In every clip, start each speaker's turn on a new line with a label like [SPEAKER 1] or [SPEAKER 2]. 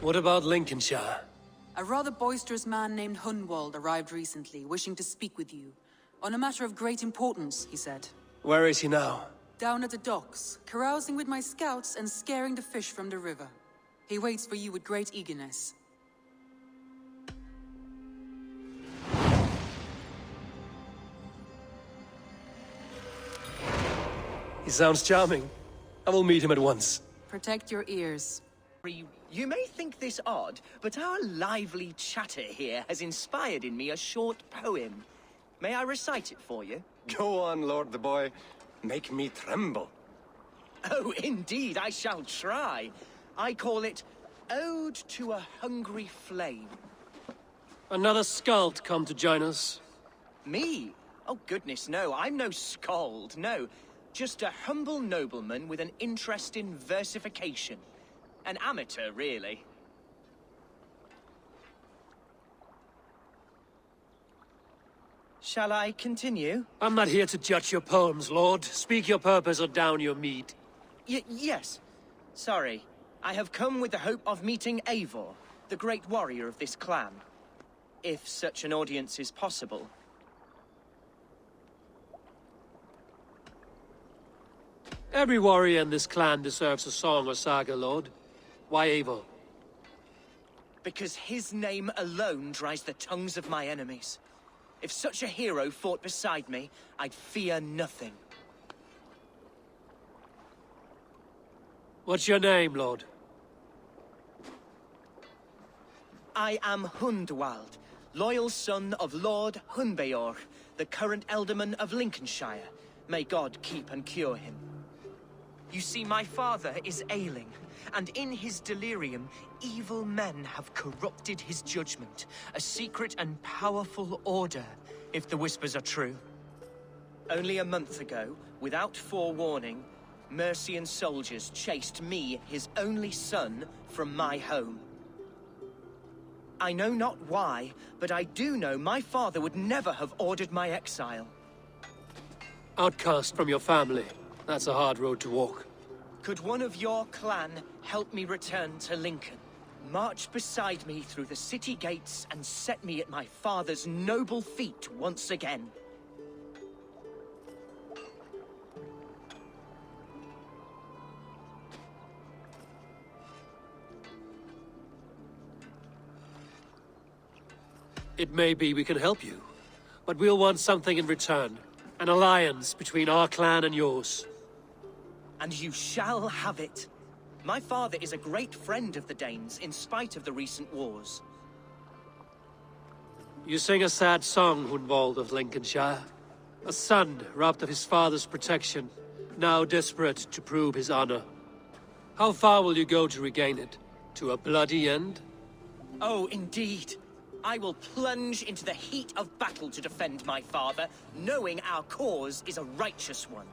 [SPEAKER 1] What about Lincolnshire?
[SPEAKER 2] A rather boisterous man named Hunwald arrived recently, wishing to speak with you. On a matter of great importance, he said.
[SPEAKER 1] Where is he now?
[SPEAKER 2] Down at the docks, carousing with my scouts and scaring the fish from the river. He waits for you with great eagerness.
[SPEAKER 1] He sounds charming. I will meet him at once.
[SPEAKER 2] Protect your ears.
[SPEAKER 3] You may think this odd, but our lively chatter here has inspired in me a short poem. May I recite it for you?
[SPEAKER 4] Go on, Lord the Boy. Make me tremble.
[SPEAKER 3] Oh, indeed, I shall try. I call it Ode to a Hungry Flame.
[SPEAKER 1] Another skald come to join us.
[SPEAKER 3] Me? Oh, goodness, no. I'm no skald, no. Just a humble nobleman with an interest in versification. An amateur, really. Shall I continue?
[SPEAKER 1] I'm not here to judge your poems, Lord. Speak your purpose or down your meat.
[SPEAKER 3] Yes. Sorry. I have come with the hope of meeting Eivor, the great warrior of this clan. If such an audience is possible.
[SPEAKER 1] Every warrior in this clan deserves a song or saga, Lord. Why Eivor?
[SPEAKER 3] Because his name alone dries the tongues of my enemies. If such a hero fought beside me, I'd fear nothing.
[SPEAKER 1] What's your name, Lord?
[SPEAKER 3] I am Hunwald, loyal son of Lord Hunbeor, the current Ealdorman of Lincolnshire. May God keep and cure him. You see, my father is ailing, and in his delirium, evil men have corrupted his judgment. A secret and powerful order, if the whispers are true. Only a month ago, without forewarning, Mercian soldiers chased me, his only son, from my home. I know not why, but I do know my father would never have ordered my exile.
[SPEAKER 1] Outcast from your family. That's a hard road to walk.
[SPEAKER 3] Could one of your clan help me return to Lincoln? March beside me through the city gates and set me at my father's noble feet once again.
[SPEAKER 1] It may be we can help you, but we'll want something in return. An alliance between our clan and yours.
[SPEAKER 3] And you shall have it. My father is a great friend of the Danes, in spite of the recent wars.
[SPEAKER 1] You sing a sad song, Hunwald of Lincolnshire. A son robbed of his father's protection, now desperate to prove his honor. How far will you go to regain it? To a bloody end?
[SPEAKER 3] Oh, indeed. I will plunge into the heat of battle to defend my father, knowing our cause is a righteous one.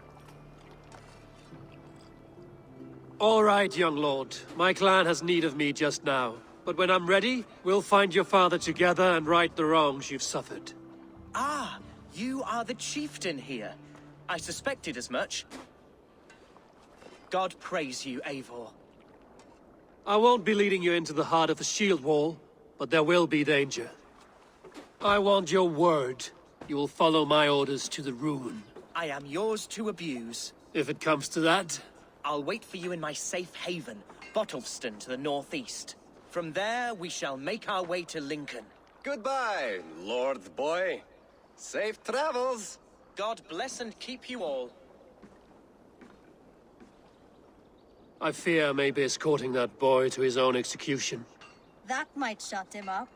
[SPEAKER 1] All right, young lord. My clan has need of me just now. But when I'm ready, we'll find your father together and right the wrongs you've suffered.
[SPEAKER 3] Ah, you are the chieftain here. I suspected as much. God praise you, Eivor.
[SPEAKER 1] I won't be leading you into the heart of the shield wall, but there will be danger. I want your word. You will follow my orders to the ruin.
[SPEAKER 3] I am yours to abuse.
[SPEAKER 1] If it comes to that.
[SPEAKER 3] I'll wait for you in my safe haven, Botolphston to the northeast. From there, we shall make our way to Lincoln.
[SPEAKER 4] Goodbye, Lord Boy. Safe travels.
[SPEAKER 3] God bless and keep you all.
[SPEAKER 1] I fear I may be escorting that boy to his own execution.
[SPEAKER 5] That might shut him up.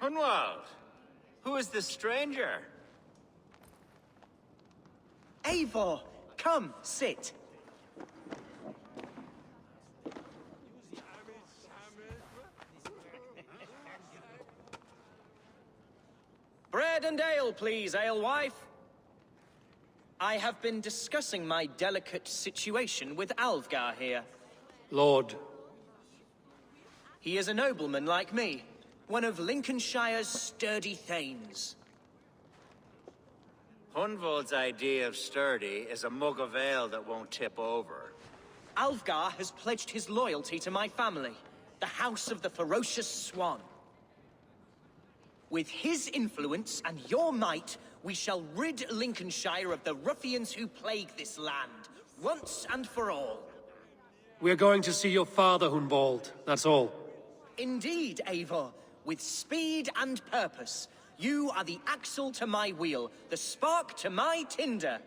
[SPEAKER 6] Hunwald, who is this stranger?
[SPEAKER 3] Eivor, come, sit. Bread and ale, please, alewife. I have been discussing my delicate situation with Aelfgar here.
[SPEAKER 1] Lord.
[SPEAKER 3] He is a nobleman like me, one of Lincolnshire's sturdy thanes.
[SPEAKER 6] Hunwald's idea of sturdy is a mug of ale that won't tip over.
[SPEAKER 3] Aelfgar has pledged his loyalty to my family, the House of the Ferocious Swan. With his influence and your might, we shall rid Lincolnshire of the ruffians who plague this land, once and for all.
[SPEAKER 1] We're going to see your father, Hunwald, that's all.
[SPEAKER 3] Indeed, Eivor, with speed and purpose. You are the axle to my wheel, the spark to my tinder.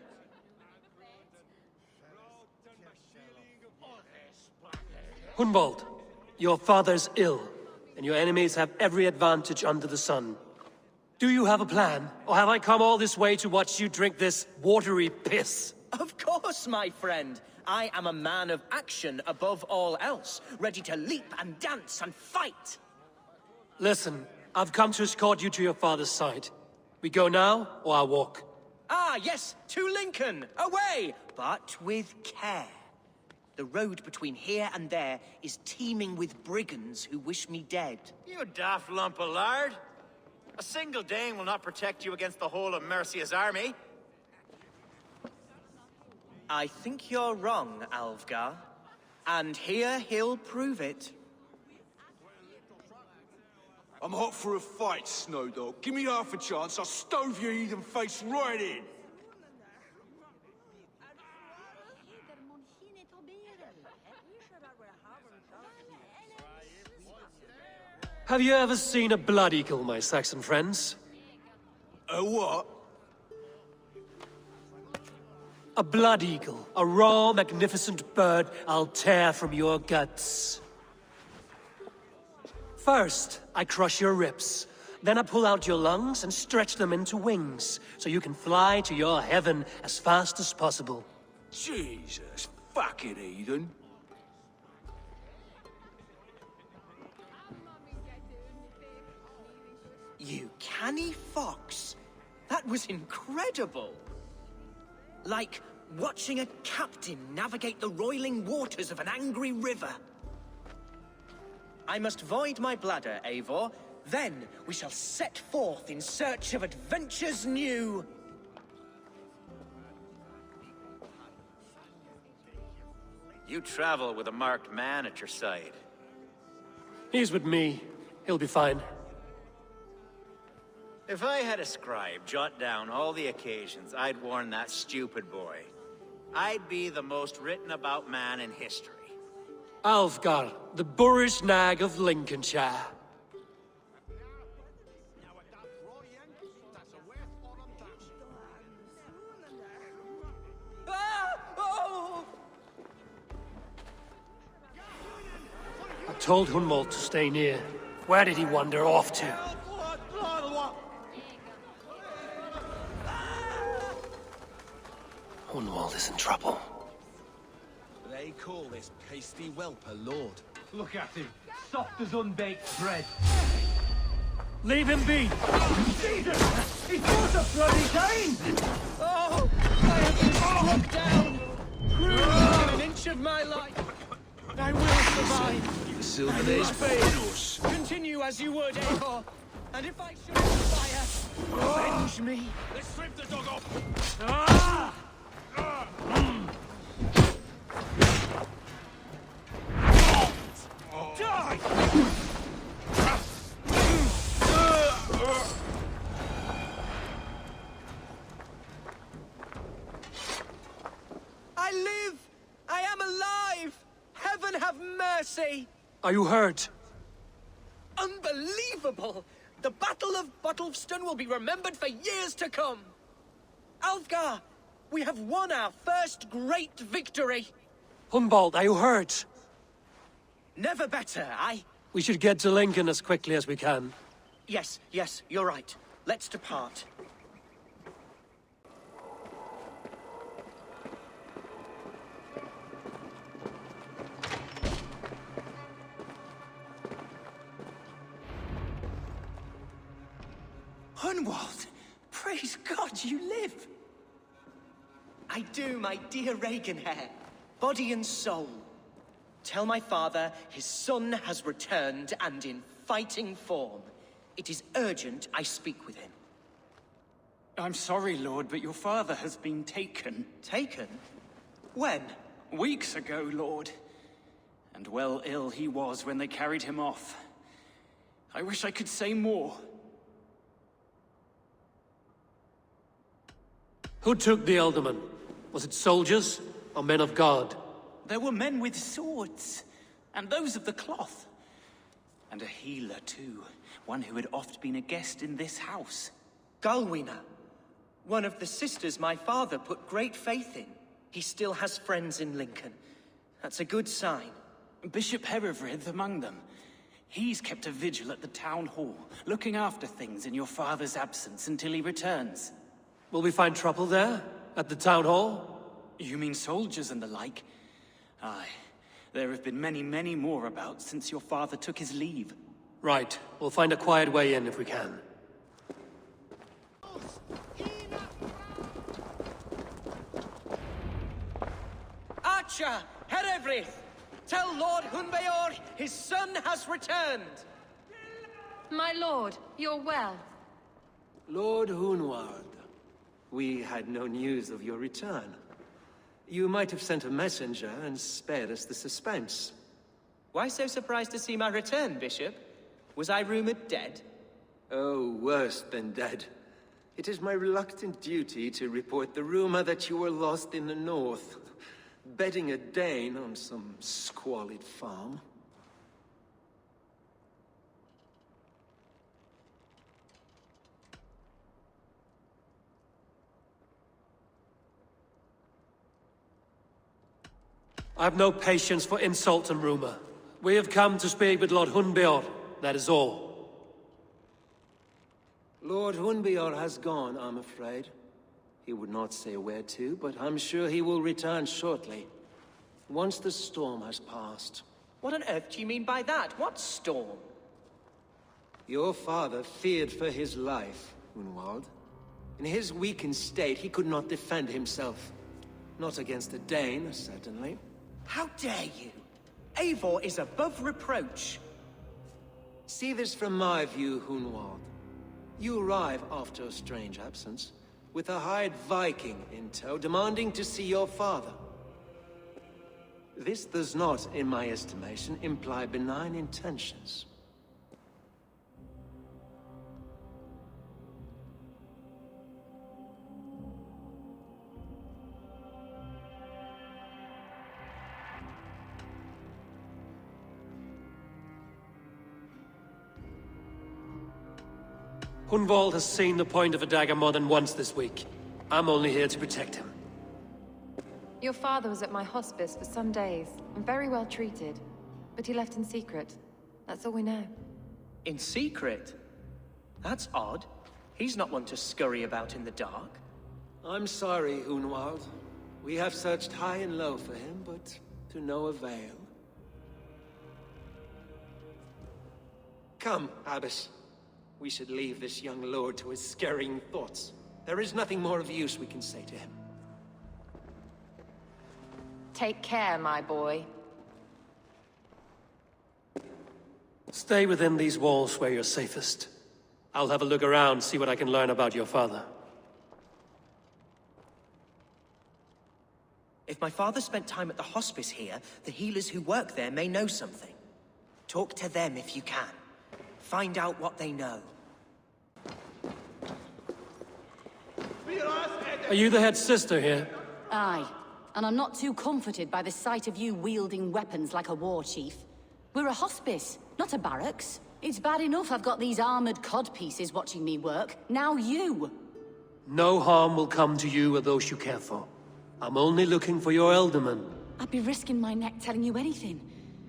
[SPEAKER 1] Hunwald, your father's ill, and your enemies have every advantage under the sun. Do you have a plan, or have I come all this way to watch you drink this watery piss?
[SPEAKER 3] Of course, my friend. I am a man of action above all else, ready to leap and dance and fight.
[SPEAKER 1] Listen, I've come to escort you to your father's side. We go now, or I walk?
[SPEAKER 3] Ah, yes, to Lincoln, away, but with care. The road between here and there is teeming with brigands who wish me dead.
[SPEAKER 6] You daft lump of lard! A single Dane will not protect you against the whole of Mercia's army.
[SPEAKER 3] I think you're wrong, Aelfgar. And here he'll prove it.
[SPEAKER 7] I'm hot for a fight, Snowdog. Give me half a chance, I'll stove your heathen face right in.
[SPEAKER 1] Have you ever seen a blood eagle, my Saxon friends?
[SPEAKER 7] A what?
[SPEAKER 1] A blood eagle, a raw, magnificent bird I'll tear from your guts. First, I crush your ribs. Then I pull out your lungs and stretch them into wings, so you can fly to your heaven as fast as possible.
[SPEAKER 7] Jesus, fucking heathen.
[SPEAKER 3] You canny fox. That was incredible. Like watching a captain navigate the roiling waters of an angry river. I must void my bladder, Eivor. Then we shall set forth in search of adventures new.
[SPEAKER 6] You travel with a marked man at your side.
[SPEAKER 1] He's with me. He'll be fine.
[SPEAKER 6] If I had a scribe jot down all the occasions I'd warn that stupid boy, I'd be the most written about man in history.
[SPEAKER 1] Aelfgar, the boorish nag of Lincolnshire.
[SPEAKER 3] Ah! Oh!
[SPEAKER 1] I told Hunwald to stay near. Where did he wander off to? Hunwald is in trouble.
[SPEAKER 8] They call this pasty whelp a lord.
[SPEAKER 9] Look at him, soft as unbaked bread.
[SPEAKER 1] Leave him be!
[SPEAKER 9] Jesus! He's got a bloody Dane!
[SPEAKER 3] Oh! I have been struck down! Cruel an inch of my life! I will survive!
[SPEAKER 7] Silver's Banos.
[SPEAKER 3] Continue as you would, Eivor. And if I should expire, avenge me!
[SPEAKER 7] Let's strip the dog off!
[SPEAKER 1] Ah!
[SPEAKER 7] Die!
[SPEAKER 3] I live! I am alive! Heaven have mercy!
[SPEAKER 1] Are you hurt?
[SPEAKER 3] Unbelievable! The Battle of Botolphston will be remembered for years to come! Aelfgar, we have won our first great victory!
[SPEAKER 1] Hunwald, are you hurt?
[SPEAKER 3] Never better,
[SPEAKER 1] We should get to Lincoln as quickly as we can.
[SPEAKER 3] Yes, you're right. Let's depart. Hunwald! Praise God you live! I do, my dear Reaganhair. Body and soul. Tell my father his son has returned and in fighting form. It is urgent I speak with him.
[SPEAKER 10] I'm sorry, Lord, but your father has been taken.
[SPEAKER 3] Taken? When?
[SPEAKER 10] Weeks ago, Lord. And well ill he was when they carried him off. I wish I could say more.
[SPEAKER 1] Who took the Ealdorman? Was it soldiers or men of God?
[SPEAKER 10] There were men with swords, and those of the cloth. And a healer, too. One who had oft been a guest in this house.
[SPEAKER 3] Galwina. One of the sisters my father put great faith in. He still has friends in Lincoln. That's a good sign.
[SPEAKER 10] Bishop Herefrith among them. He's kept a vigil at the town hall, looking after things in your father's absence until he returns.
[SPEAKER 1] Will we find trouble there? At the town hall?
[SPEAKER 10] You mean soldiers and the like? Aye. There have been many, many more about since your father took his leave.
[SPEAKER 1] Right. We'll find a quiet way in if we can.
[SPEAKER 3] Archer! Herefrith! Tell Lord Hunwald his son has returned!
[SPEAKER 11] My lord, you're well.
[SPEAKER 12] Lord Hunwald, we had no news of your return. You might have sent a messenger and spared us the suspense.
[SPEAKER 3] Why so surprised to see my return, Bishop? Was I rumored dead?
[SPEAKER 12] Oh, worse than dead. It is my reluctant duty to report the rumor that you were lost in the north, bedding a Dane on some squalid farm.
[SPEAKER 1] I have no patience for insult and rumor. We have come to speak with Lord Hunbeor, that is all.
[SPEAKER 12] Lord Hunbeor has gone, I'm afraid. He would not say where to, but I'm sure he will return shortly. Once the storm has passed.
[SPEAKER 3] What on earth do you mean by that? What storm?
[SPEAKER 12] Your father feared for his life, Hunwald. In his weakened state, he could not defend himself. Not against a Dane, certainly.
[SPEAKER 3] How dare you? Eivor is above reproach.
[SPEAKER 12] See this from my view, Hunwald. You arrive after a strange absence, with a hired Viking in tow, demanding to see your father. This does not, in my estimation, imply benign intentions.
[SPEAKER 1] Hunwald has seen the point of a dagger more than once this week. I'm only here to protect him.
[SPEAKER 11] Your father was at my hospice for some days, and very well treated. But he left in secret. That's all we know.
[SPEAKER 3] In secret? That's odd. He's not one to scurry about in the dark.
[SPEAKER 12] I'm sorry, Hunwald. We have searched high and low for him, but to no avail. Come, Abbess. We should leave this young lord to his scurrying thoughts. There is nothing more of use we can say to him.
[SPEAKER 11] Take care, my boy.
[SPEAKER 1] Stay within these walls where you're safest. I'll have a look around, see what I can learn about your father.
[SPEAKER 3] If my father spent time at the hospice here, the healers who work there may know something. Talk to them if you can. Find out what they know.
[SPEAKER 1] Are you the head sister here?
[SPEAKER 13] Aye, and I'm not too comforted by the sight of you wielding weapons like a war chief. We're a hospice, not a barracks. It's bad enough I've got these armored codpieces watching me work. Now you!
[SPEAKER 1] No harm will come to you or those you care for. I'm only looking for your Ealdorman.
[SPEAKER 13] I'd be risking my neck telling you anything.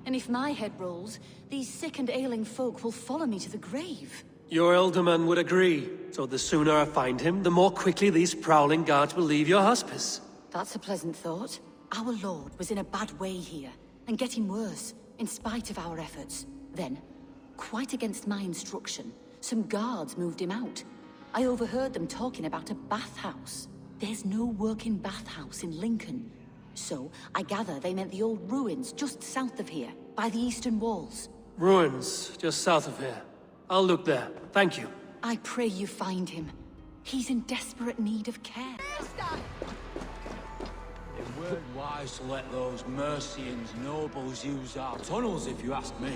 [SPEAKER 13] And if my head rolls, these sick and ailing folk will follow me to the grave.
[SPEAKER 1] Your Ealdorman would agree. So the sooner I find him, the more quickly these prowling guards will leave your hospice.
[SPEAKER 13] That's a pleasant thought. Our lord was in a bad way here, and getting worse, in spite of our efforts. Then, quite against my instruction, some guards moved him out. I overheard them talking about a bathhouse. There's no working bathhouse in Lincoln. So, I gather they meant the old ruins just south of here, by the eastern walls.
[SPEAKER 1] Ruins, just south of here. I'll look there. Thank you.
[SPEAKER 13] I pray you find him. He's in desperate need of care.
[SPEAKER 9] It weren't wise to let those Mercians nobles use our tunnels, if you ask me.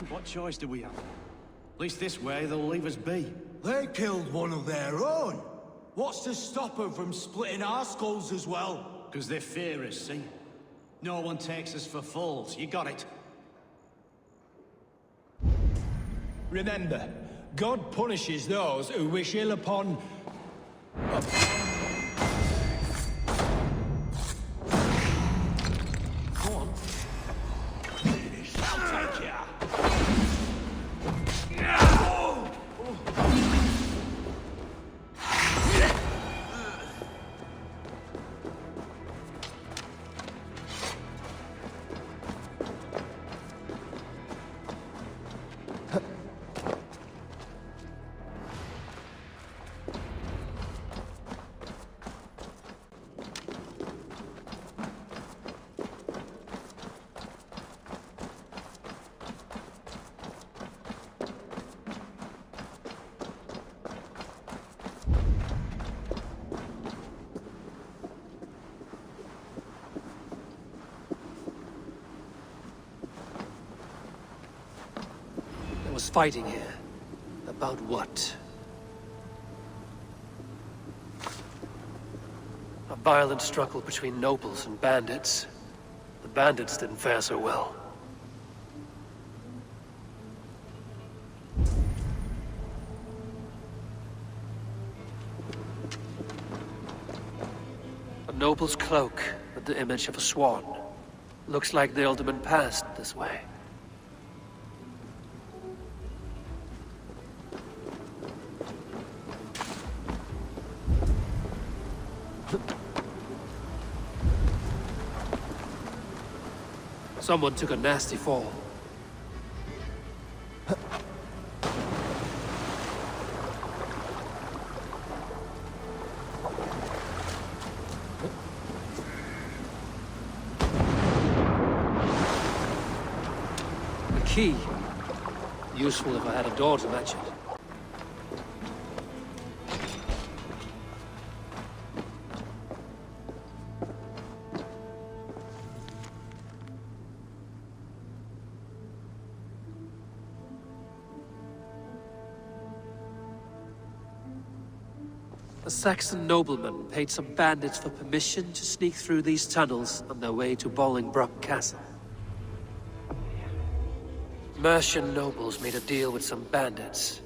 [SPEAKER 14] What choice do we have? At least this way, they'll leave us be.
[SPEAKER 7] They killed one of their own. What's to stop them from splitting our skulls as well?
[SPEAKER 14] Because they fear us, see? No one takes us for fools, you got it.
[SPEAKER 9] Remember, God punishes those who wish ill upon... Go on.
[SPEAKER 7] I'll take ya!
[SPEAKER 1] There was fighting here. About what? A violent struggle between nobles and bandits. The bandits didn't fare so well. A noble's cloak with the image of a swan. Looks like the alderman passed this way. Someone took a nasty fall. A key. Useful if I had a door to match it. A Saxon nobleman paid some bandits for permission to sneak through these tunnels on their way to Bolingbroke Castle. Mercian nobles made a deal with some bandits,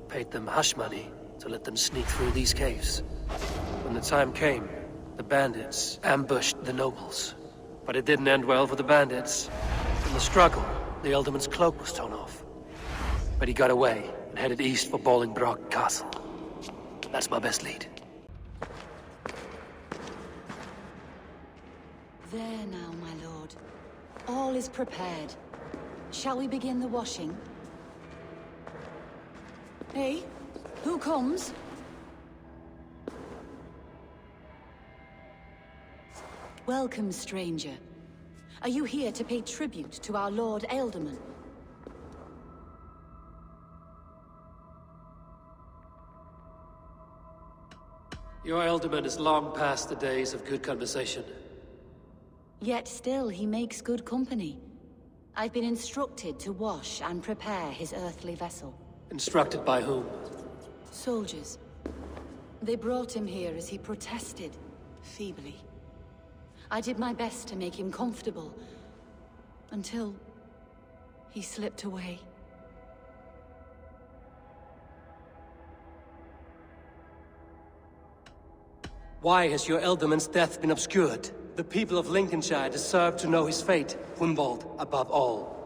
[SPEAKER 1] paid them hush money to let them sneak through these caves. When the time came, the bandits ambushed the nobles. But it didn't end well for the bandits. In the struggle, the alderman's cloak was torn off. But he got away and headed east for Bolingbroke Castle. That's my best lead.
[SPEAKER 13] There now, my lord. All is prepared. Shall we begin the washing? Hey, who comes? Welcome, stranger. Are you here to pay tribute to our Lord Ealdorman?
[SPEAKER 1] Your alderman is long past the days of good conversation.
[SPEAKER 13] Yet still he makes good company. I've been instructed to wash and prepare his earthly vessel.
[SPEAKER 1] Instructed by whom?
[SPEAKER 13] Soldiers. They brought him here as he protested, feebly. I did my best to make him comfortable, until he slipped away.
[SPEAKER 1] Why has your alderman's death been obscured? The people of Lincolnshire deserve to know his fate, Hunwald above all.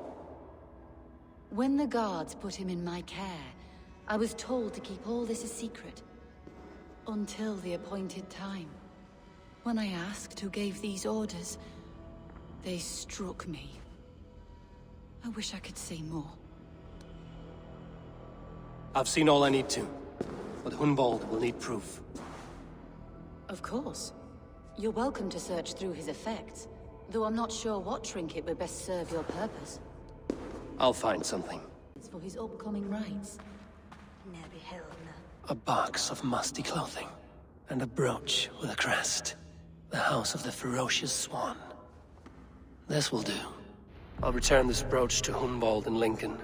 [SPEAKER 13] When the guards put him in my care, I was told to keep all this a secret. Until the appointed time. When I asked who gave these orders, they struck me. I wish I could say more.
[SPEAKER 1] I've seen all I need to, but Hunwald will need proof.
[SPEAKER 13] Of course. You're welcome to search through his effects, Though I'm not sure what trinket would best serve your purpose.
[SPEAKER 1] I'll find something.
[SPEAKER 13] It's for his upcoming rites.
[SPEAKER 1] A box of musty clothing. And a brooch with a crest. The House of the Ferocious Swan. This will do. I'll return this brooch to Hunwald in Lincoln.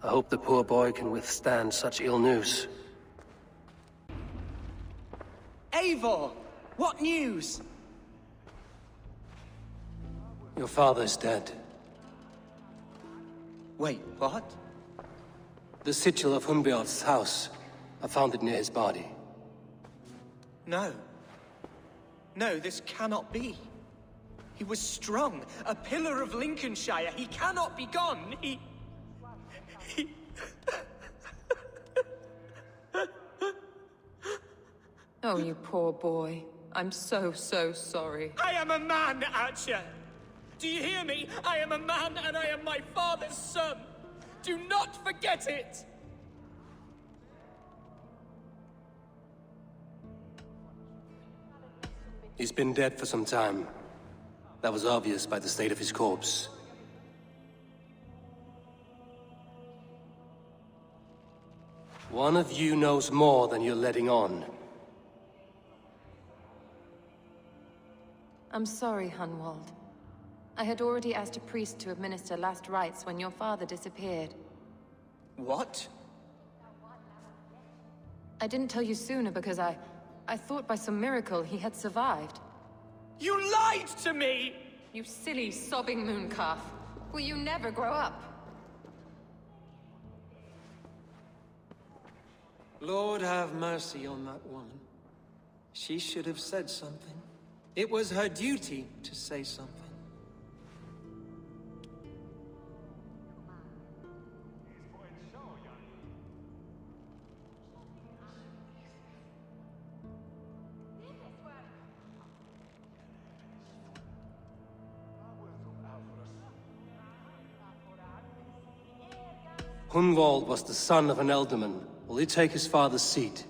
[SPEAKER 1] I hope the poor boy can withstand such ill news.
[SPEAKER 3] Eivor! What news?
[SPEAKER 1] Your father is dead.
[SPEAKER 3] Wait, what?
[SPEAKER 1] The sigil of Hunbjorn's house. I found it near his body.
[SPEAKER 3] No. No, this cannot be. He was strong, a pillar of Lincolnshire. He cannot be gone. He...
[SPEAKER 11] Oh, you poor boy. I'm so sorry.
[SPEAKER 3] I am a man, Archer! Do you hear me? I am a man and I am my father's son! Do not forget it!
[SPEAKER 1] He's been dead for some time. That was obvious by the state of his corpse. One of you knows more than you're letting on.
[SPEAKER 11] I'm sorry, Hunwald. I had already asked a priest to administer last rites when your father disappeared.
[SPEAKER 3] What?
[SPEAKER 11] I didn't tell you sooner because I thought by some miracle he had survived.
[SPEAKER 3] You lied to me!
[SPEAKER 11] You silly, sobbing mooncalf. Will you never grow up?
[SPEAKER 12] Lord have mercy on that woman. She should have said something. It was her duty to say something.
[SPEAKER 1] Hunwald was the son of an ealdorman. Will he take his father's seat?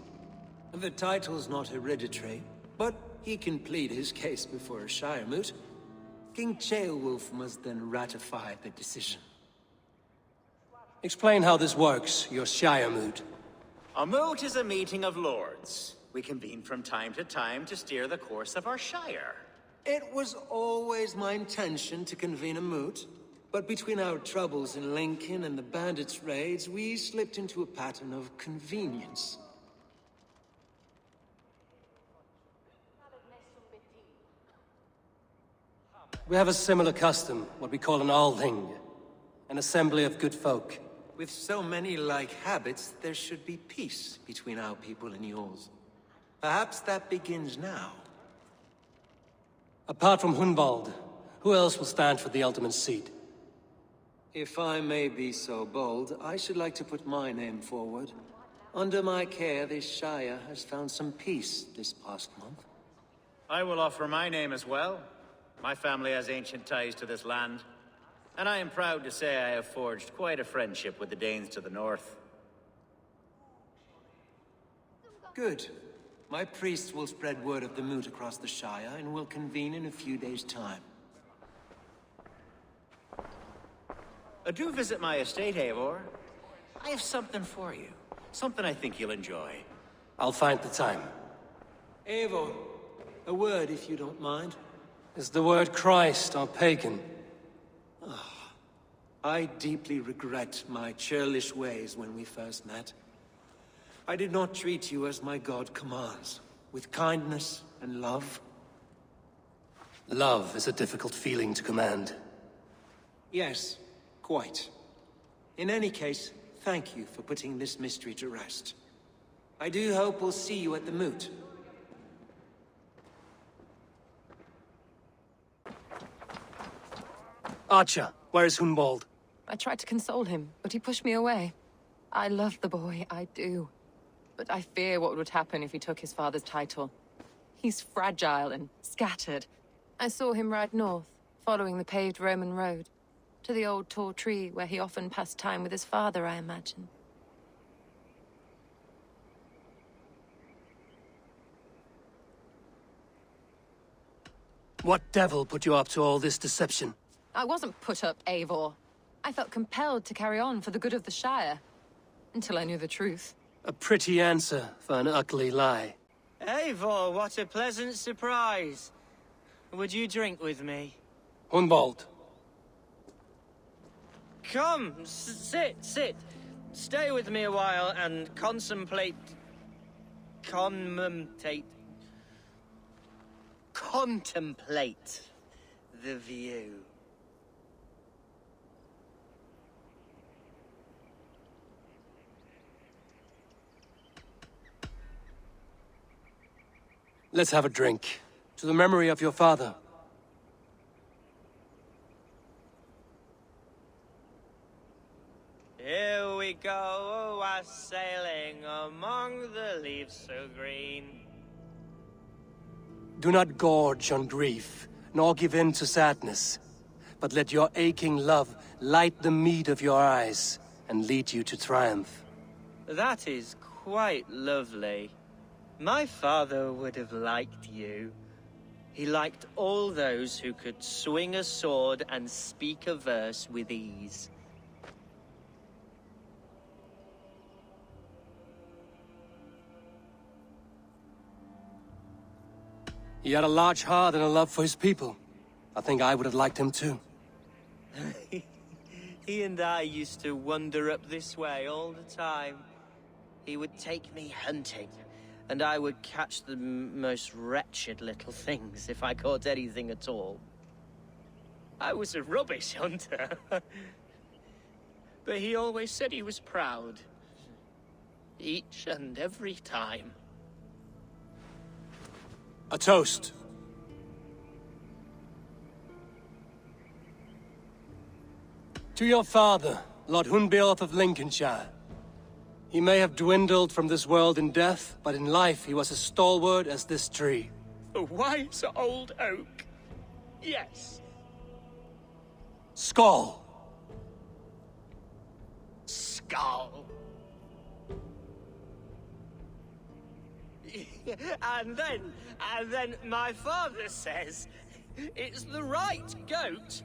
[SPEAKER 12] The title's not hereditary, but he can plead his case before a shire moot. King Ceolwulf must then ratify the decision.
[SPEAKER 1] Explain how this works, your shire moot.
[SPEAKER 6] A moot is a meeting of lords. We convene from time to time to steer the course of our shire.
[SPEAKER 12] It was always my intention to convene a moot, but between our troubles in Lincoln and the bandits' raids, we slipped into a pattern of convenience.
[SPEAKER 1] We have a similar custom, what we call an ailing, an assembly of good folk.
[SPEAKER 12] With so many like habits, there should be peace between our people and yours. Perhaps that begins now.
[SPEAKER 1] Apart from Hunwald, who else will stand for the ealdorman's seat?
[SPEAKER 12] If I may be so bold, I should like to put my name forward. Under my care, this shire has found some peace this past month.
[SPEAKER 6] I will offer my name as well. My family has ancient ties to this land, and I am proud to say I have forged quite a friendship with the Danes to the north.
[SPEAKER 12] Good. My priest will spread word of the moot across the shire, and will convene in a few days' time.
[SPEAKER 6] Do visit my estate, Eivor. I have something for you. Something I think you'll enjoy.
[SPEAKER 1] I'll find the time.
[SPEAKER 12] Eivor, a word if you don't mind.
[SPEAKER 1] Is the word Christ or pagan?
[SPEAKER 12] I deeply regret my churlish ways when we first met. I did not treat you as my god commands, with kindness and love.
[SPEAKER 1] Love is a difficult feeling to command.
[SPEAKER 12] Yes, quite. In any case, thank you for putting this mystery to rest. I do hope we'll see you at the moot.
[SPEAKER 1] Archer, where is Hunwald?
[SPEAKER 11] I tried to console him, but he pushed me away. I love the boy, I do. But I fear what would happen if he took his father's title. He's fragile and scattered. I saw him ride north, following the paved Roman road. To the old tall tree where he often passed time with his father, I imagine.
[SPEAKER 1] What devil put you up to all this deception?
[SPEAKER 11] I wasn't put up, Eivor. I felt compelled to carry on for the good of the Shire. Until I knew the truth.
[SPEAKER 1] A pretty answer for an ugly lie.
[SPEAKER 3] Eivor, what a pleasant surprise. Would you drink with me?
[SPEAKER 1] Hunwald.
[SPEAKER 3] Come, sit. Stay with me a while and contemplate the view.
[SPEAKER 1] Let's have a drink. To the memory of your father.
[SPEAKER 3] Here we go, sailing among the leaves so green.
[SPEAKER 1] Do not gorge on grief, nor give in to sadness, but let your aching love light the mead of your eyes and lead you to triumph.
[SPEAKER 3] That is quite lovely. My father would have liked you. He liked all those who could swing a sword and speak a verse with ease.
[SPEAKER 1] He had a large heart and a love for his people. I think I would have liked him too.
[SPEAKER 3] He and I used to wander up this way all the time. He would take me hunting, and I would catch the most wretched little things if I caught anything at all. I was a rubbish hunter. But he always said he was proud. Each and every time.
[SPEAKER 1] A toast. To your father, Lord Hunbeorth of Lincolnshire. He may have dwindled from this world in death, but in life he was as stalwart as this tree.
[SPEAKER 3] A wise old oak. Yes.
[SPEAKER 1] Skull.
[SPEAKER 3] Skull. And then my father says, it's the right goat,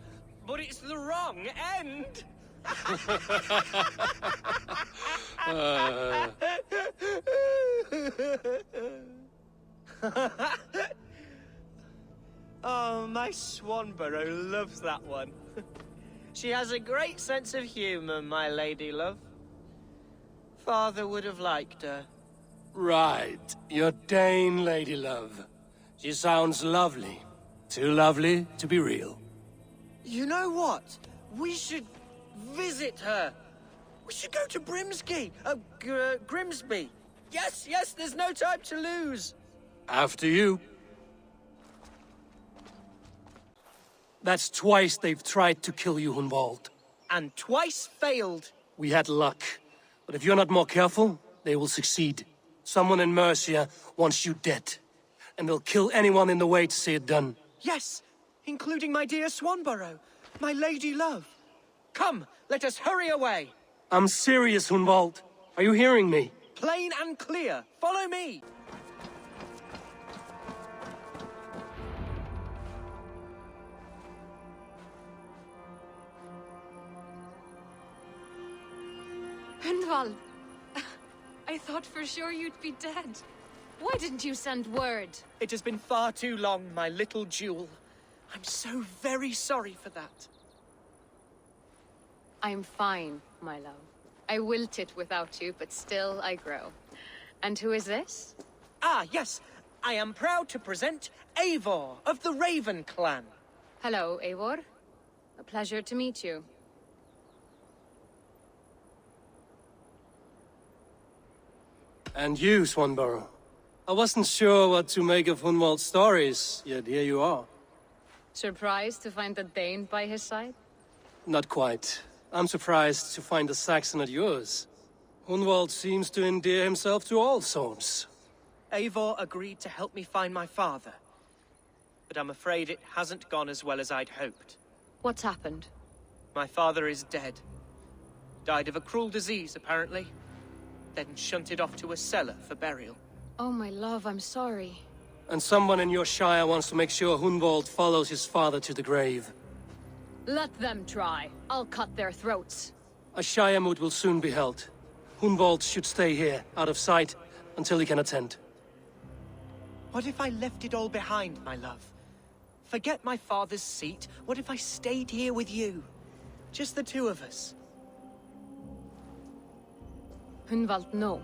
[SPEAKER 3] but it's the wrong end. Oh, my Swanborough loves that one. She has a great sense of humor, my lady love. Father would have liked her.
[SPEAKER 1] Right. Your Dane lady love. She sounds lovely. Too lovely to be real.
[SPEAKER 3] You know what? We should visit her. We should go to Grimsby. Yes, there's no time to lose.
[SPEAKER 1] After you. That's twice they've tried to kill you, Hunwald.
[SPEAKER 3] And twice failed.
[SPEAKER 1] We had luck. But if you're not more careful, they will succeed. Someone in Mercia wants you dead. And they'll kill anyone in the way to see it done.
[SPEAKER 3] Yes, including my dear Swanborough, my lady love. Come, let us hurry away.
[SPEAKER 1] I'm serious, Hunwald. Are you hearing me?
[SPEAKER 3] Plain and clear. Follow me.
[SPEAKER 11] Hunwald, I thought for sure you'd be dead. Why didn't you send word?
[SPEAKER 3] It has been far too long, my little jewel. I'm so very sorry for that.
[SPEAKER 11] I'm fine, my love. I wilted without you, but still I grow. And who is this?
[SPEAKER 3] Ah, yes. I am proud to present Eivor of the Raven clan.
[SPEAKER 11] Hello, Eivor. A pleasure to meet you.
[SPEAKER 1] And you, Swanborough. I wasn't sure what to make of Hunwald's stories, yet here you are.
[SPEAKER 11] Surprised to find a Dane by his side?
[SPEAKER 1] Not quite. I'm surprised to find a Saxon at yours. Hunwald seems to endear himself to all sorts.
[SPEAKER 3] Eivor agreed to help me find my father. But I'm afraid it hasn't gone as well as I'd hoped.
[SPEAKER 11] What's happened?
[SPEAKER 3] My father is dead. Died of a cruel disease, apparently. Then shunted off to a cellar for burial.
[SPEAKER 11] Oh, my love, I'm sorry.
[SPEAKER 1] And someone in your shire wants to make sure Hunwald follows his father to the grave.
[SPEAKER 15] Let them try. I'll cut their throats.
[SPEAKER 1] A shire moot will soon be held. Hunwald should stay here, out of sight, until he can attend.
[SPEAKER 3] What if I left it all behind, my love? Forget my father's seat. What if I stayed here with you? Just the two of us.
[SPEAKER 15] Hunwald, no.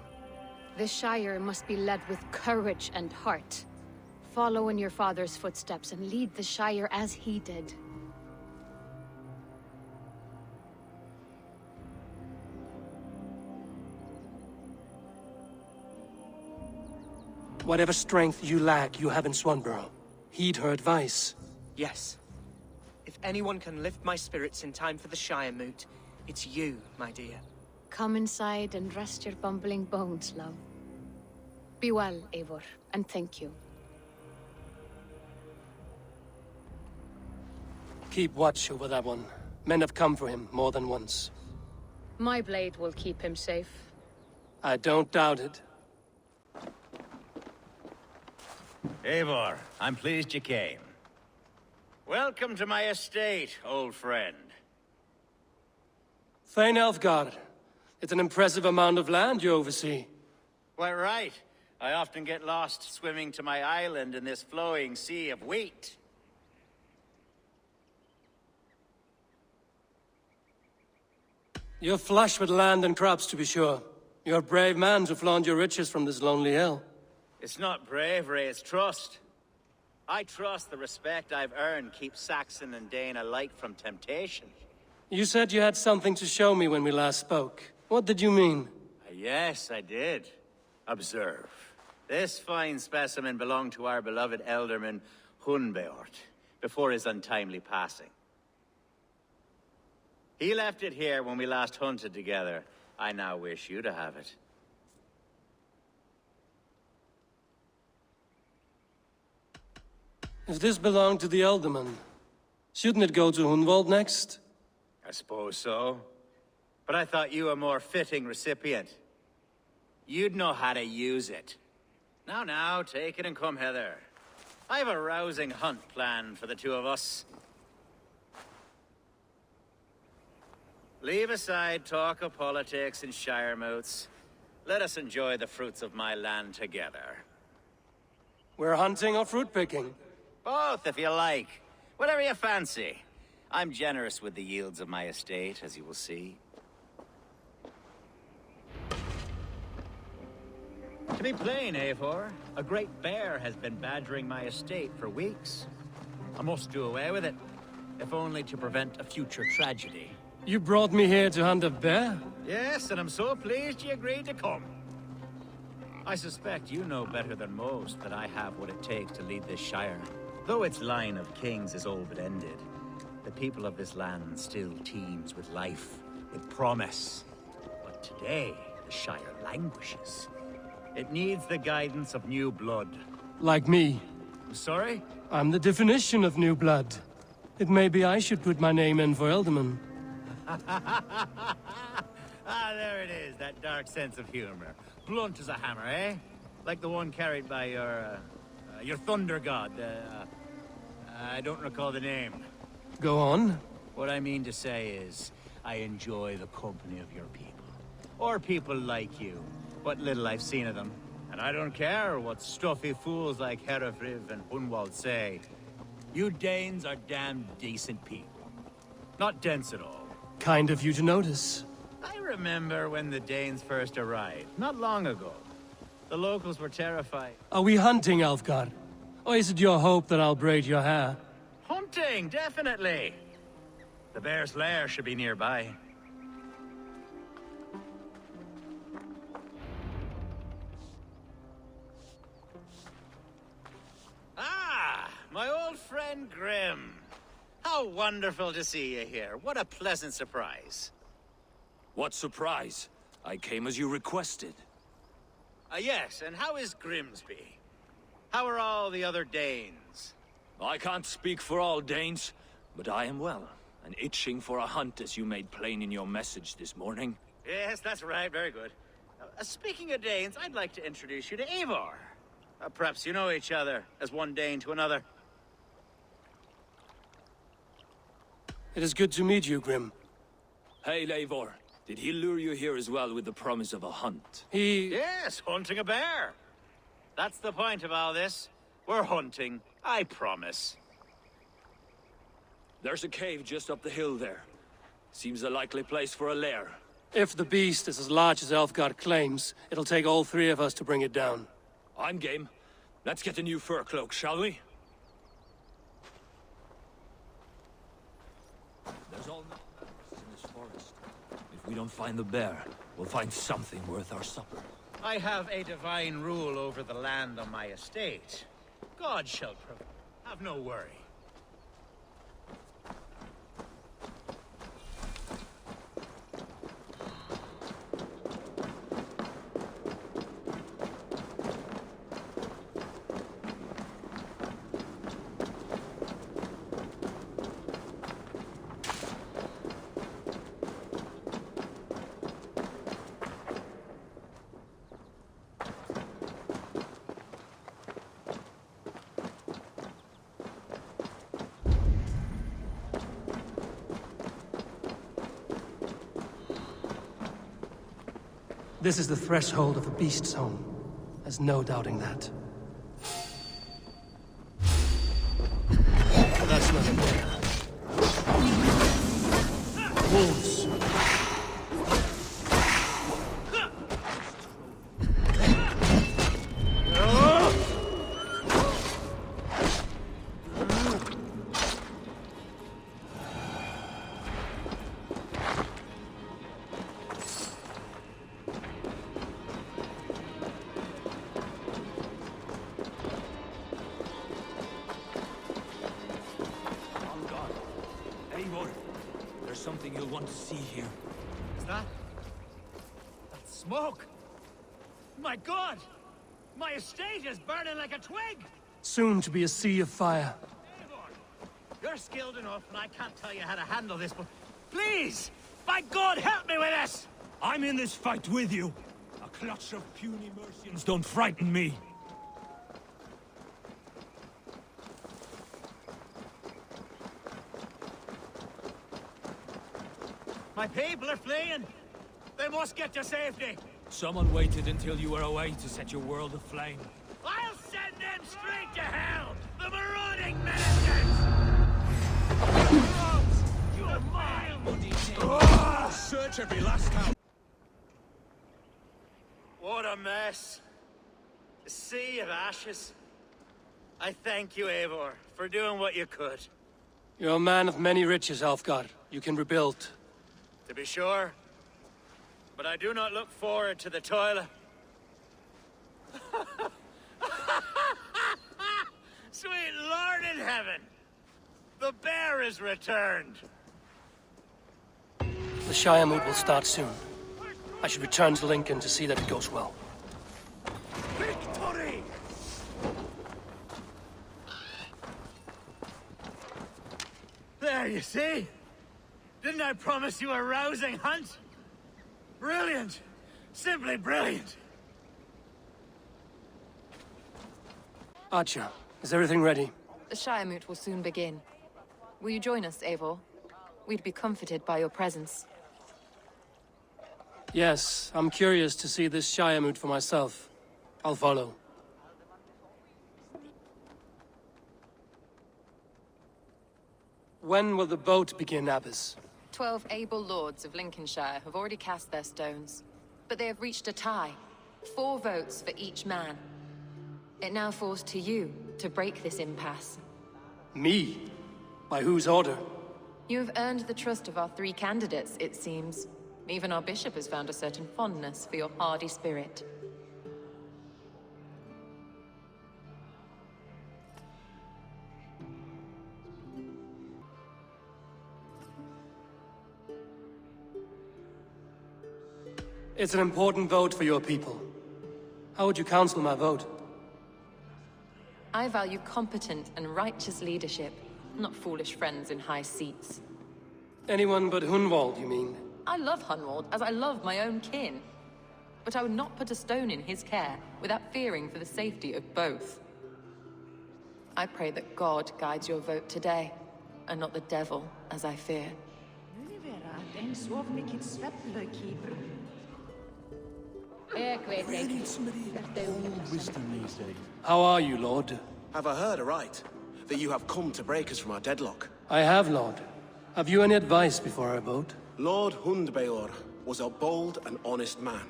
[SPEAKER 15] The Shire must be led with courage and heart. Follow in your father's footsteps and lead the Shire as he did.
[SPEAKER 1] Whatever strength you lack, you have in Swanborough. Heed her advice.
[SPEAKER 3] Yes. If anyone can lift my spirits in time for the Shire moot, it's you, my dear.
[SPEAKER 15] Come inside and rest your bumbling bones, love. Be well, Eivor, and thank you.
[SPEAKER 1] Keep watch over that one. Men have come for him more than once.
[SPEAKER 15] My blade will keep him safe.
[SPEAKER 1] I don't doubt it.
[SPEAKER 6] Eivor, I'm pleased you came. Welcome to my estate, old friend.
[SPEAKER 1] Thane Aelfgar. It's an impressive amount of land you oversee.
[SPEAKER 6] Quite right. I often get lost swimming to my island in this flowing sea of wheat.
[SPEAKER 1] You're flush with land and crops, to be sure. You're a brave man to flaunt your riches from this lonely hill.
[SPEAKER 6] It's not bravery, it's trust. I trust the respect I've earned keeps Saxon and Dane alike from temptation.
[SPEAKER 1] You said you had something to show me when we last spoke. What did you mean?
[SPEAKER 6] Yes, I did. Observe. This fine specimen belonged to our beloved elderman, Hunwald, before his untimely passing. He left it here when we last hunted together. I now wish you to have it.
[SPEAKER 1] If this belonged to the Elderman, shouldn't it go to Hunwald next?
[SPEAKER 6] I suppose so. But I thought you a more fitting recipient. You'd know how to use it. Now, take it and come hither. I have a rousing hunt planned for the two of us. Leave aside talk of politics and shire moots. Let us enjoy the fruits of my land together.
[SPEAKER 1] We're hunting or fruit picking?
[SPEAKER 6] Both, if you like. Whatever you fancy. I'm generous with the yields of my estate, as you will see. To be plain, Eivor, a great bear has been badgering my estate for weeks. I must do away with it, if only to prevent a future tragedy.
[SPEAKER 1] You brought me here to hunt a bear?
[SPEAKER 6] Yes, and I'm so pleased you agreed to come. I suspect you know better than most that I have what it takes to lead this shire. Though its line of kings is all but ended, the people of this land still teems with life, with promise. But today, the shire languishes. It needs the guidance of new blood.
[SPEAKER 1] Like me.
[SPEAKER 6] Sorry?
[SPEAKER 1] I'm the definition of new blood. It may be I should put my name in for Elderman.
[SPEAKER 6] There it is, that dark sense of humor. Blunt as a hammer, eh? Like the one carried by your thunder god. I don't recall the name.
[SPEAKER 1] Go on.
[SPEAKER 6] What I mean to say is, I enjoy the company of your people. Or people like you. What little I've seen of them. And I don't care what stuffy fools like Herefriv and Hunwald say. You Danes are damn decent people. Not dense at all.
[SPEAKER 1] Kind of you to notice.
[SPEAKER 6] I remember when the Danes first arrived, not long ago. The locals were terrified.
[SPEAKER 1] Are we hunting, Aelfgar? Or is it your hope that I'll braid your hair?
[SPEAKER 6] Hunting, definitely. The bear's lair should be nearby. Ah, my old friend Grim. How wonderful to see you here. What a pleasant surprise.
[SPEAKER 9] What surprise? I came as you requested.
[SPEAKER 6] Yes, and how is Grimsby? How are all the other Danes?
[SPEAKER 9] I can't speak for all Danes, but I am well, and itching for a hunt as you made plain in your message this morning.
[SPEAKER 6] Yes, that's right. Very good. Speaking of Danes, I'd like to introduce you to Eivor. Perhaps you know each other, as one Dane to another.
[SPEAKER 1] It is good to meet you, Grim.
[SPEAKER 9] Hey, Eivor. Did he lure you here as well with the promise of a hunt?
[SPEAKER 6] Yes, hunting a bear. That's the point of all this. We're hunting, I promise.
[SPEAKER 9] There's a cave just up the hill there. Seems a likely place for a lair.
[SPEAKER 1] If the beast is as large as Aelfgar claims, it'll take all three of us to bring it down.
[SPEAKER 9] I'm game. Let's get a new fur cloak, shall we? There's all in this forest. If we don't find the bear, we'll find something worth our supper.
[SPEAKER 6] I have a divine rule over the land on my estate. God shall provide. Have no worry.
[SPEAKER 1] This is the threshold of the beast's home. There's no doubting that. That's not a bear. Wolves.
[SPEAKER 9] Eivor, there's something you'll want to see here.
[SPEAKER 6] Is that smoke? My God! My estate is burning like a twig!
[SPEAKER 1] Soon to be a sea of fire.
[SPEAKER 6] Eivor, you're skilled enough, and I can't tell you how to handle this, but please! By God, help me with this!
[SPEAKER 9] I'm in this fight with you. A clutch of puny Mercians don't frighten me.
[SPEAKER 6] My people are fleeing! They must get to safety!
[SPEAKER 9] Someone waited until you were away to set your world aflame.
[SPEAKER 6] I'll send them straight to hell! The marauding ministers! You're mine!
[SPEAKER 8] Search every last house!
[SPEAKER 6] What a mess. A sea of ashes. I thank you, Eivor, for doing what you could.
[SPEAKER 1] You're a man of many riches, Aelfgar. You can rebuild.
[SPEAKER 6] To be sure. But I do not look forward to the toil. Sweet Lord in heaven! The bear is returned!
[SPEAKER 1] The Shire mood will start soon. I should return to Lincoln to see that it goes well.
[SPEAKER 6] Victory! There, you see? Didn't I promise you a rousing hunt? Brilliant! Simply brilliant!
[SPEAKER 1] Archer, is everything ready?
[SPEAKER 11] The Shire moot will soon begin. Will you join us, Eivor? We'd be comforted by your presence.
[SPEAKER 1] Yes, I'm curious to see this Shire moot for myself. I'll follow. When will the boat begin, Abbess?
[SPEAKER 11] 12 able lords of Lincolnshire have already cast their stones, but they have reached a tie. 4 votes for each man. It now falls to you to break this impasse.
[SPEAKER 1] Me? By whose order?
[SPEAKER 11] You have earned the trust of our 3 candidates, it seems. Even our bishop has found a certain fondness for your hardy spirit.
[SPEAKER 1] It's an important vote for your people. How would you counsel my vote?
[SPEAKER 11] I value competent and righteous leadership, not foolish friends in high seats.
[SPEAKER 1] Anyone but Hunwald, you mean?
[SPEAKER 11] I love Hunwald, as I love my own kin. but I would not put a stone in his care without fearing for the safety of both. I pray that God guides your vote today, and not the devil, as I fear.
[SPEAKER 1] How are you, Lord?
[SPEAKER 16] Have I heard aright? That you have come to break us from our deadlock?
[SPEAKER 1] I have, Lord. Have you any advice before I vote?
[SPEAKER 16] Lord Hundbeor was a bold and honest man,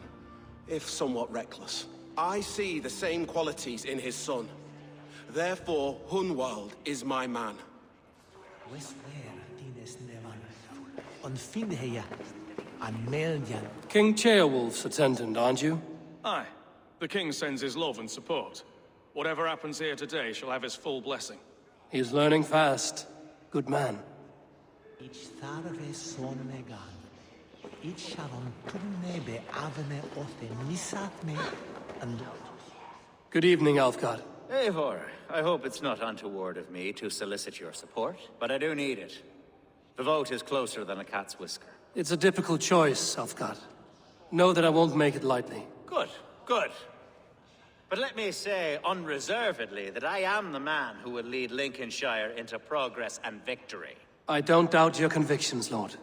[SPEAKER 16] if somewhat reckless. I see the same qualities in his son. Therefore, Hunwald is my man.
[SPEAKER 1] King Ceolwulf's attendant, aren't you?
[SPEAKER 17] Aye. The king sends his love and support. Whatever happens here today shall have his full blessing.
[SPEAKER 1] He's learning fast. Good man. Good evening, Aelfgar.
[SPEAKER 6] Eivor, I hope it's not untoward of me to solicit your support, but I do need it. The vote is closer than a cat's whisker.
[SPEAKER 1] It's a difficult choice, Aelfgar. Know that I won't make it lightly.
[SPEAKER 6] Good, good. But let me say unreservedly that I am the man who will lead Lincolnshire into progress and victory.
[SPEAKER 1] I don't doubt your convictions, Lord.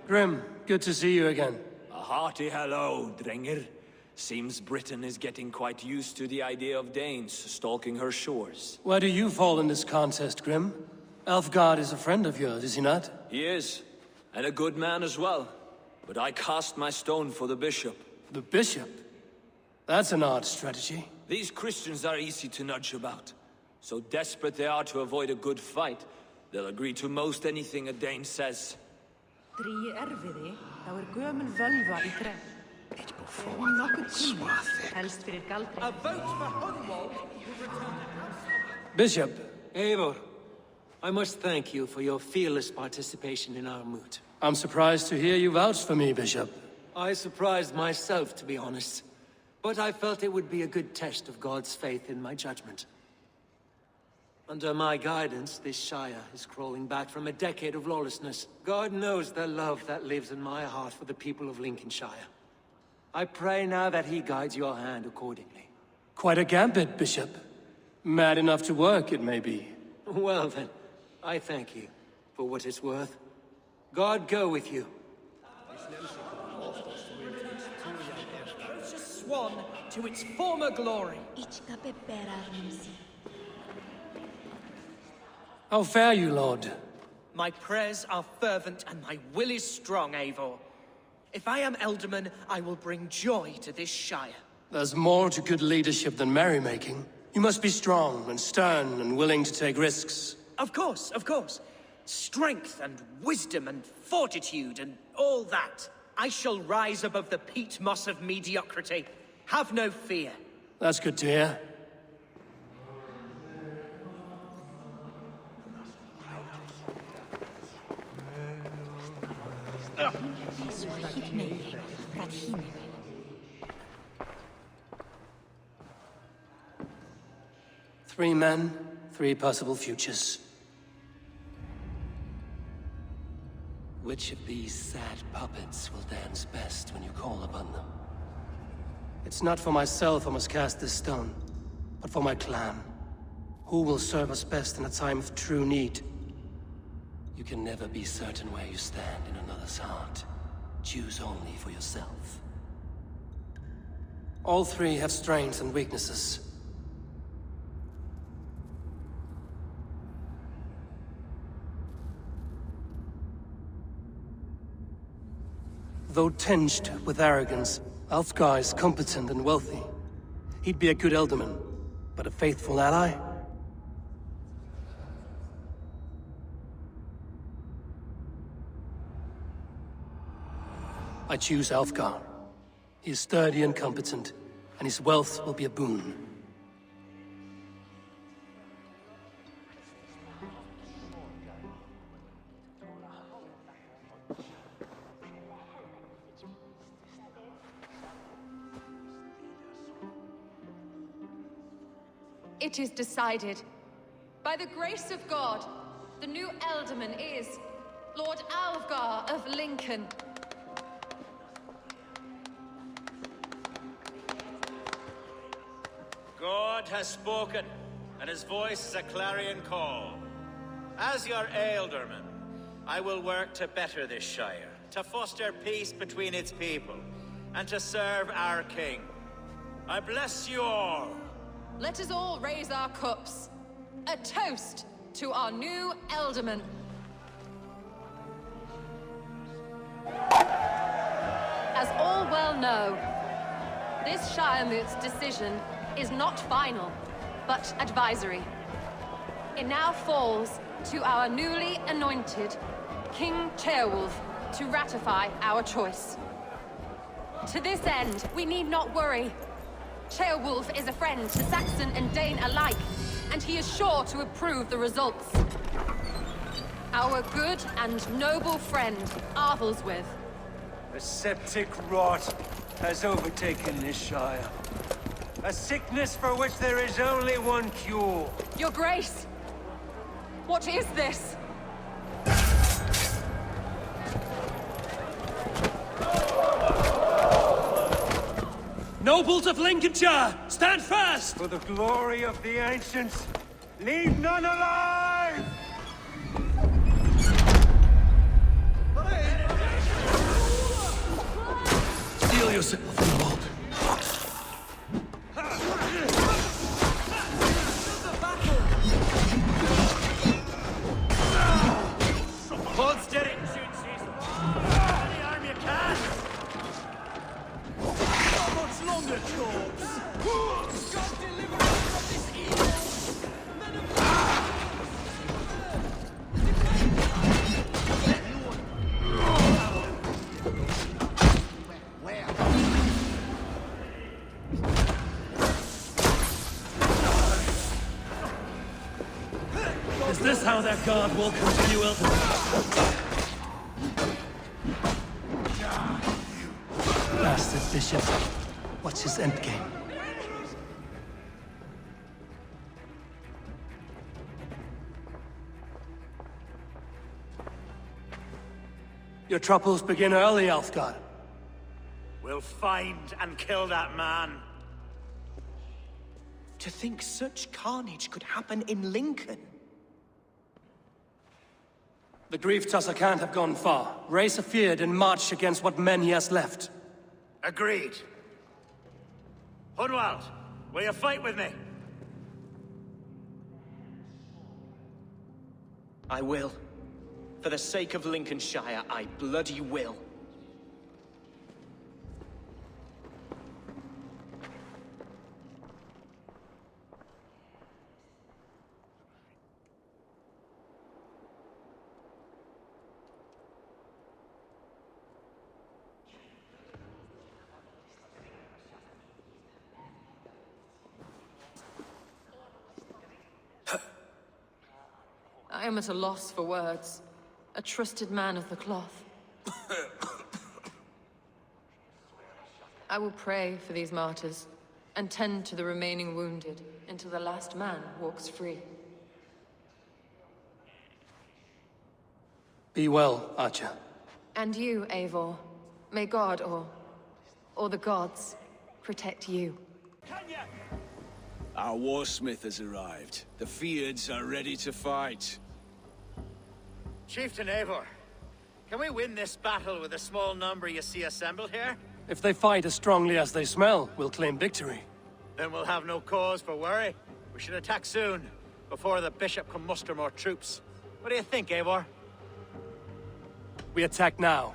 [SPEAKER 1] Grim, good to see you again.
[SPEAKER 9] A hearty hello, Drenger. Seems Britain is getting quite used to the idea of Danes stalking her shores.
[SPEAKER 1] Where do you fall in this contest, Grim? Aelfgar is a friend of yours, is he not?
[SPEAKER 9] He is, and a good man as well. But I cast my stone for the bishop.
[SPEAKER 1] The bishop? That's an odd strategy.
[SPEAKER 9] These Christians are easy to nudge about. So desperate they are to avoid a good fight, they'll agree to most anything a Dane says.
[SPEAKER 3] A vote for Hunwald.
[SPEAKER 12] Bishop, Eivor, I must thank you for your fearless participation in our moot.
[SPEAKER 1] I'm surprised to hear you vouch for me, Bishop.
[SPEAKER 12] I surprised myself, to be honest. But I felt it would be a good test of God's faith in my judgment. Under my guidance, this Shire is crawling back from a decade of lawlessness. God knows the love that lives in my heart for the people of Lincolnshire. I pray now that he guides your hand accordingly.
[SPEAKER 1] Quite a gambit, Bishop. Mad enough to work, it may be.
[SPEAKER 12] Well then, I thank you for what it's worth. God go with you.
[SPEAKER 3] Swan to its former glory.
[SPEAKER 1] How fare you, Lord?
[SPEAKER 3] My prayers are fervent and my will is strong, Eivor. If I am Elderman, I will bring joy to this Shire.
[SPEAKER 1] There's more to good leadership than merrymaking. You must be strong and stern and willing to take risks.
[SPEAKER 3] Of course, of course. Strength and wisdom and fortitude and all that. I shall rise above the peat moss of mediocrity. Have no fear.
[SPEAKER 1] That's good to hear. Three men, three possible futures. Which of these sad puppets will dance best when you call upon them? It's not for myself I must cast this stone, but for my clan. Who will serve us best in a time of true need? You can never be certain where you stand in another's heart. Choose only for yourself. All three have strengths and weaknesses. Though tinged with arrogance, Aelfgar is competent and wealthy. He'd be a good Elderman, but a faithful ally? I choose Aelfgar. He is sturdy and competent, and his wealth will be a boon.
[SPEAKER 11] It is decided. By the grace of God, The new Alderman is Lord Aelfgar of Lincoln.
[SPEAKER 6] God has spoken, and his voice is a clarion call. As your Ealdorman, I will work to better this Shire, to foster peace between its people, and to serve our king. I bless you all.
[SPEAKER 11] Let us all raise our cups. A toast to our new Alderman. As all well know, this Shiremoot's decision is not final, but advisory. It now falls to our newly anointed King Ceolwulf to ratify our choice. To this end, we need not worry. Ceolwulf is a friend to Saxon and Dane alike, and he is sure to approve the results. Our good and noble friend, Arthelswith.
[SPEAKER 18] A septic rot has overtaken this Shire. A sickness for which there is only one cure.
[SPEAKER 11] Your Grace! What is this?
[SPEAKER 1] Nobles of Lincolnshire, stand fast!
[SPEAKER 18] For the glory of the ancients, leave none alive!
[SPEAKER 1] Steel yourself, Hunwald.
[SPEAKER 6] Hold steady! Any arm you can!
[SPEAKER 7] How much longer, corpse? God deliver us from this evil! Men of
[SPEAKER 1] Is this how that guard will continue, Elton? Bastard bishop. What's his endgame? Your troubles begin early, Aelfgar.
[SPEAKER 6] We'll find and kill that man.
[SPEAKER 3] To think such carnage could happen in Lincoln.
[SPEAKER 1] The grief Tusser can't have gone far. Raise a feared and march against what men he has left.
[SPEAKER 6] Agreed. Hunwald, will you fight with me?
[SPEAKER 3] I will. For the sake of Lincolnshire, I bloody will.
[SPEAKER 11] I am at a loss for words. A trusted man of the cloth. I will pray for these martyrs, and tend to the remaining wounded, until the last man walks free.
[SPEAKER 1] Be well, Archer.
[SPEAKER 11] And you, Eivor. May God, or the gods, protect you.
[SPEAKER 8] Our warsmith has arrived. The Feards are ready to fight.
[SPEAKER 6] Chieftain Eivor, can we win this battle with the small number you see assembled here?
[SPEAKER 1] If they fight as strongly as they smell, we'll claim victory.
[SPEAKER 6] Then we'll have no cause for worry. We should attack soon, before the bishop can muster more troops. What do you think, Eivor?
[SPEAKER 1] We attack now.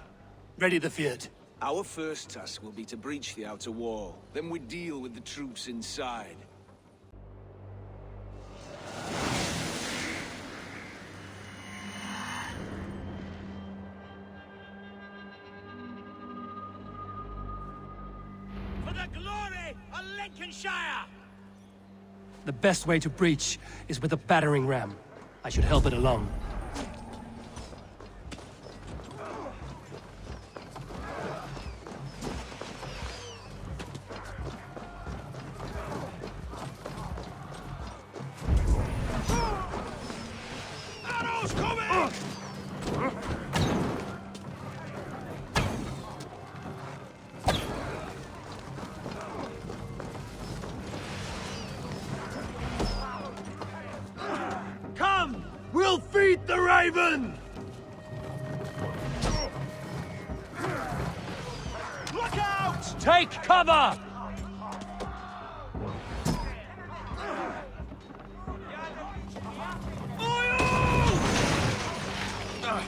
[SPEAKER 1] Ready the feared.
[SPEAKER 8] Our first task will be to breach the outer wall. Then we deal with the troops inside.
[SPEAKER 6] For the glory of Lincolnshire!
[SPEAKER 1] The best way to breach is with a battering ram. I should help it along.
[SPEAKER 7] Arrows Run! Look out!
[SPEAKER 9] Take cover!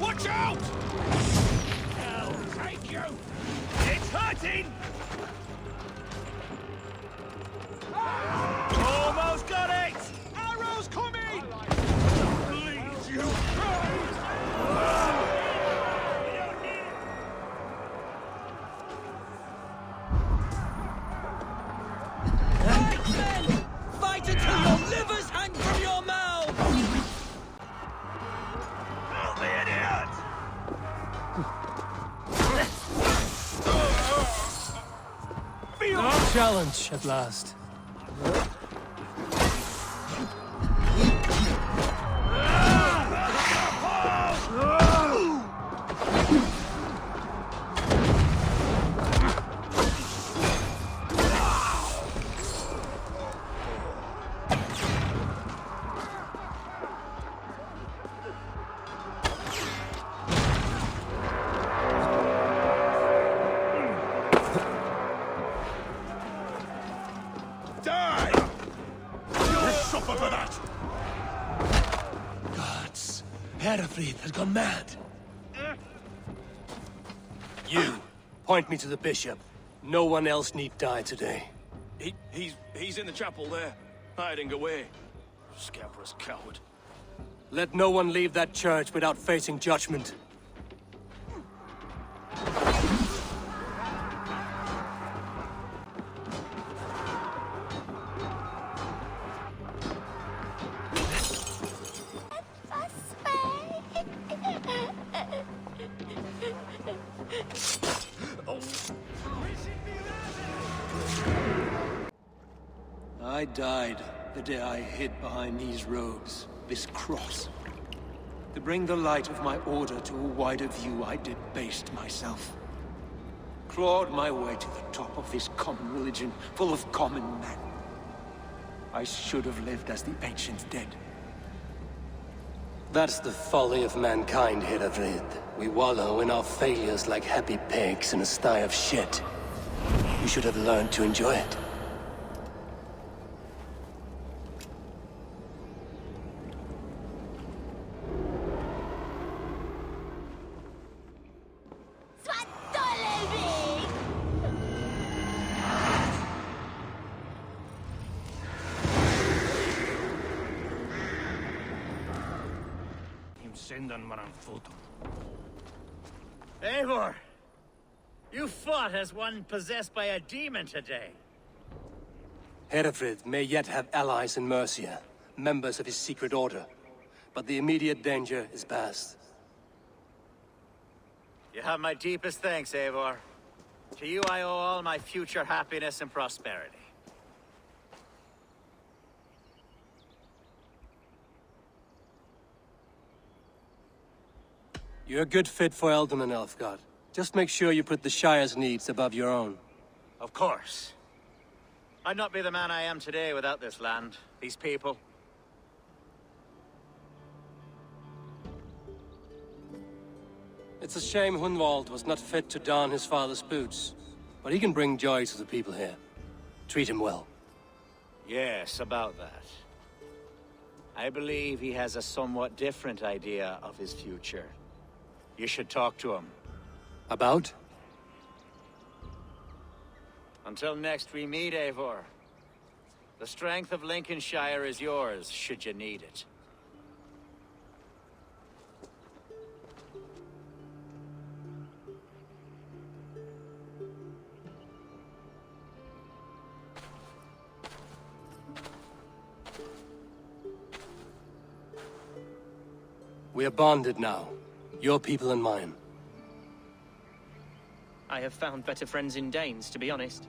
[SPEAKER 7] Watch out! I'll take you! It's hurting! Almost got it! Arrows coming! Please, you Christ! Right, men! Fight until your livers hang from your mouth! Oh, the idiot!
[SPEAKER 1] No challenge, at last. Herefried has gone mad. You, point me to the bishop. No one else need die today.
[SPEAKER 17] He's in the chapel there, hiding away. Scabrous coward.
[SPEAKER 1] Let no one leave that church without facing judgment. I died the day I hid behind these robes, this cross. To bring the light of my order to a wider view, I debased myself. Clawed my way to the top of this common religion, full of common men. I should have lived as the ancient dead. That's the folly of mankind, Herefried. We wallow in our failures like happy pigs in a sty of shit. You should have learned to enjoy it.
[SPEAKER 6] Eivor! You fought as one possessed by a demon today.
[SPEAKER 1] Herefried may yet have allies in Mercia, members of his secret order. But the immediate danger is past.
[SPEAKER 6] You have my deepest thanks, Eivor. To you I owe all my future happiness and prosperity.
[SPEAKER 1] You're a good fit for Hunwald and Aelfgar. Just make sure you put the Shire's needs above your own.
[SPEAKER 6] Of course. I'd not be the man I am today without this land, these people.
[SPEAKER 1] It's a shame Hunwald was not fit to don his father's boots. But he can bring joy to the people here. Treat him well.
[SPEAKER 6] Yes, about that. I believe he has a somewhat different idea of his future. You should talk to him.
[SPEAKER 1] About?
[SPEAKER 6] Until next we meet, Eivor. The strength of Lincolnshire is yours, should you need it.
[SPEAKER 1] We are bonded now. Your people and mine.
[SPEAKER 3] I have found better friends in Danes, to be honest.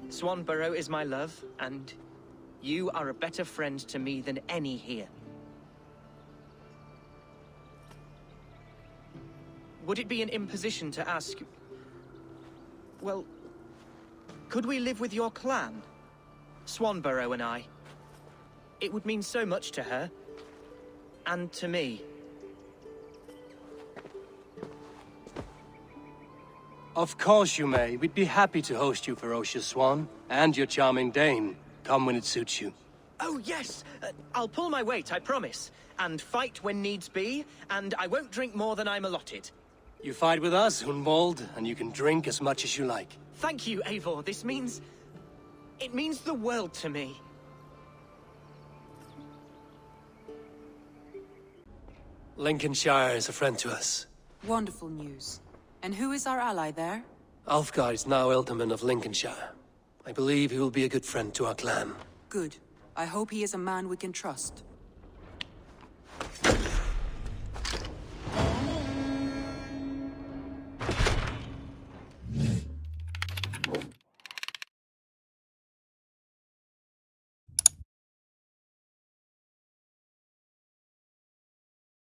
[SPEAKER 3] Swanborough is my love, and you are a better friend to me than any here. Would it be an imposition to ask... Well, could we live with your clan? Swanborough and I. It would mean so much to her. And to me.
[SPEAKER 1] Of course you may. We'd be happy to host you, ferocious swan. And your charming Dane. Come when it suits you.
[SPEAKER 3] Oh, yes! I'll pull my weight, I promise. And fight when needs be, and I won't drink more than I'm allotted.
[SPEAKER 1] You fight with us, Hunwald, and you can drink as much as you like.
[SPEAKER 3] Thank you, Eivor. This means... it means the world to me.
[SPEAKER 1] Lincolnshire is a friend to us.
[SPEAKER 2] Wonderful news. And who is our ally there?
[SPEAKER 1] Aelfgar is now Ealdorman of Lincolnshire. I believe he will be a good friend to our clan.
[SPEAKER 2] Good. I hope he is a man we can trust.